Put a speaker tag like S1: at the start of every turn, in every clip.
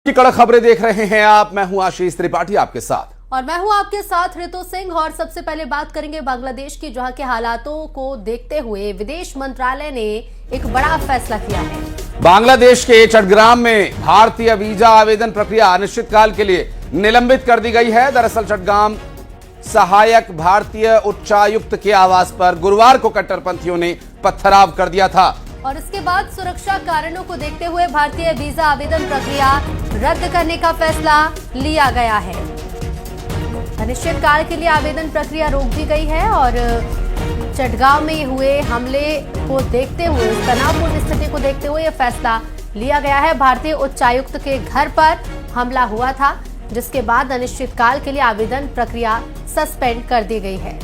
S1: की कड़क खबरें देख रहे हैं आप। मैं हूं आशीष त्रिपाठी आपके साथ
S2: और मैं हूं आपके साथ ऋतु सिंह। और सबसे पहले बात करेंगे बांग्लादेश की, जहां के हालातों को देखते हुए विदेश मंत्रालय ने एक बड़ा फैसला किया है।
S1: बांग्लादेश के चट्टग्राम में भारतीय वीजा आवेदन प्रक्रिया अनिश्चितकाल के लिए निलंबित कर दी गई है। दरअसल चट्टग्राम सहायक भारतीय उच्चायुक्त के आवास पर गुरुवार को कट्टरपंथियों ने पथराव कर दिया था
S2: और इसके बाद सुरक्षा कारणों को देखते हुए भारतीय वीजा आवेदन प्रक्रिया रद्द करने का फैसला लिया गया है। अनिश्चितकाल के लिए आवेदन प्रक्रिया रोक दी गई है और चटगांव में हुए हमले को देखते हुए, तनावपूर्ण स्थिति को देखते हुए यह फैसला लिया गया है। भारतीय उच्चायुक्त के घर पर हमला हुआ था, जिसके बाद अनिश्चितकाल के लिए आवेदन प्रक्रिया सस्पेंड कर दी गई है।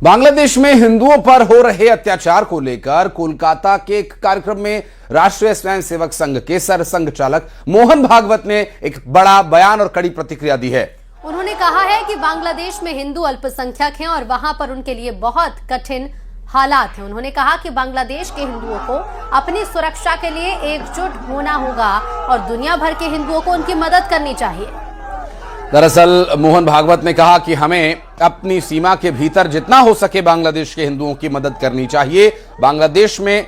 S1: बांग्लादेश में हिंदुओं पर हो रहे अत्याचार को लेकर कोलकाता के एक कार्यक्रम में राष्ट्रीय स्वयंसेवक संघ के सरसंघ चालक मोहन भागवत ने एक बड़ा बयान और कड़ी प्रतिक्रिया दी है।
S2: उन्होंने कहा है कि बांग्लादेश में हिंदू अल्पसंख्यक हैं और वहां पर उनके लिए बहुत कठिन हालात हैं। उन्होंने कहा कि बांग्लादेश के हिंदुओं को अपनी सुरक्षा के लिए एकजुट होना होगा और दुनिया भर के हिंदुओं को उनकी मदद करनी चाहिए।
S1: दरअसल मोहन भागवत ने कहा कि हमें अपनी सीमा के भीतर जितना हो सके बांग्लादेश के हिंदुओं की मदद करनी चाहिए। बांग्लादेश में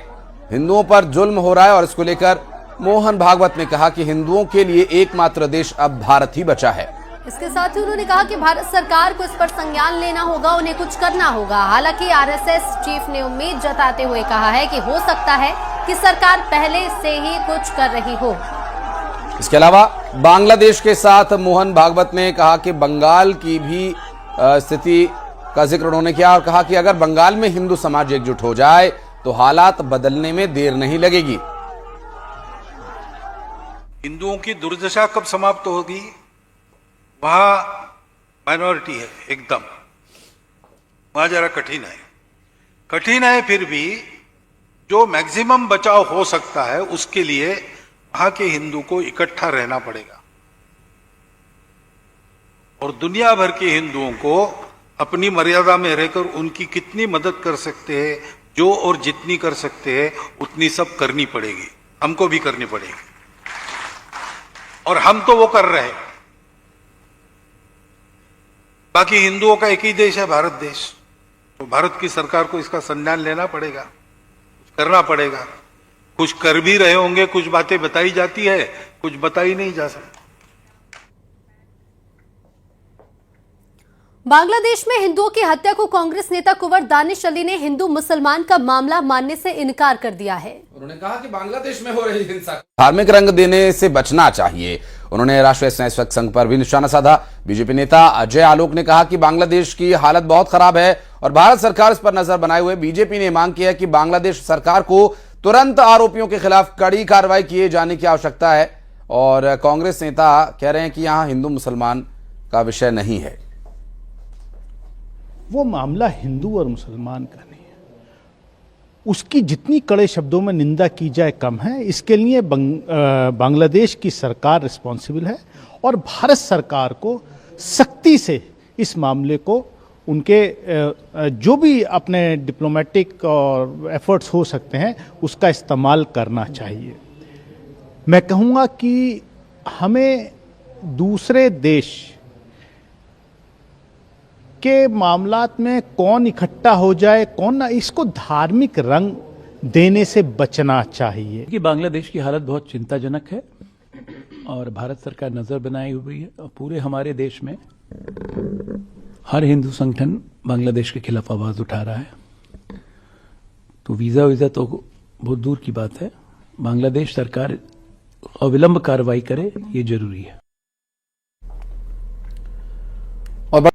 S1: हिंदुओं पर जुल्म हो रहा है और इसको लेकर मोहन भागवत ने कहा कि हिंदुओं के लिए एकमात्र देश अब भारत ही बचा है।
S2: इसके साथ ही उन्होंने कहा कि भारत सरकार को इस पर संज्ञान लेना होगा, उन्हें कुछ करना होगा। हालांकि आरएसएस चीफ ने उम्मीद जताते हुए कहा है कि हो सकता है कि सरकार पहले से ही कुछ कर रही हो।
S1: इसके अलावा बांग्लादेश के साथ मोहन भागवत ने कहा कि बंगाल की भी स्थिति का जिक्र उन्होंने किया और कहा कि अगर बंगाल में हिंदू समाज एकजुट हो जाए तो हालात बदलने में देर नहीं लगेगी।
S3: हिंदुओं की दुर्दशा कब समाप्त होगी? वहां माइनॉरिटी है एकदम, वहां जरा कठिन है। फिर भी जो मैक्सिमम बचाव हो सकता है उसके लिए वहां के हिंदू को इकट्ठा रहना पड़ेगा और दुनिया भर के हिंदुओं को अपनी मर्यादा में रहकर उनकी कितनी मदद कर सकते हैं, जो और जितनी कर सकते हैं उतनी सब करनी पड़ेगी, हमको भी करनी पड़ेगी। और हम तो वो कर रहे हैं। बाकी हिंदुओं का एक ही देश है, भारत देश। तो भारत की सरकार को इसका संज्ञान लेना पड़ेगा, करना पड़ेगा। कुछ कर भी रहे होंगे, कुछ बातें बताई जाती है, कुछ बताई नहीं जा सकती।
S2: बांग्लादेश में हिंदुओं की हत्या को कांग्रेस नेता कुंवर दानिश अली ने हिंदू मुसलमान का मामला मानने से इनकार कर दिया है। उन्होंने कहा कि बांग्लादेश में हो रही हिंसा
S1: धार्मिक रंग देने से बचना चाहिए। उन्होंने राष्ट्रीय स्वयंसेवक संघ पर भी निशाना साधा। बीजेपी नेता अजय आलोक ने कहा कि बांग्लादेश की हालत बहुत खराब है और भारत सरकार इस पर नजर बनाए हुए बीजेपी ने मांग की है कि बांग्लादेश सरकार को तुरंत आरोपियों के खिलाफ कड़ी कार्रवाई किए जाने की आवश्यकता है। और कांग्रेस नेता कह रहे हैं कि यहां हिंदू मुसलमान का विषय नहीं है।
S4: वो मामला हिंदू और मुसलमान का नहीं है। उसकी जितनी कड़े शब्दों में निंदा की जाए कम है। इसके लिए बांग्लादेश की सरकार रिस्पॉन्सिबल है और भारत सरकार को सख्ती से इस मामले को उनके जो भी अपने डिप्लोमेटिक और एफर्ट्स हो सकते हैं उसका इस्तेमाल करना चाहिए। मैं कहूँगा कि हमें दूसरे देश के मामलात में कौन इकट्ठा हो जाए कौन ना, इसको धार्मिक रंग देने से बचना चाहिए।
S5: कि बांग्लादेश की हालत बहुत चिंताजनक है और भारत सरकार नजर बनाई हुई है और पूरे हमारे देश में हर हिंदू संगठन बांग्लादेश के खिलाफ आवाज उठा रहा है। तो वीजा तो बहुत दूर की बात है। बांग्लादेश सरकार अविलंब कार्रवाई करे, ये जरूरी है।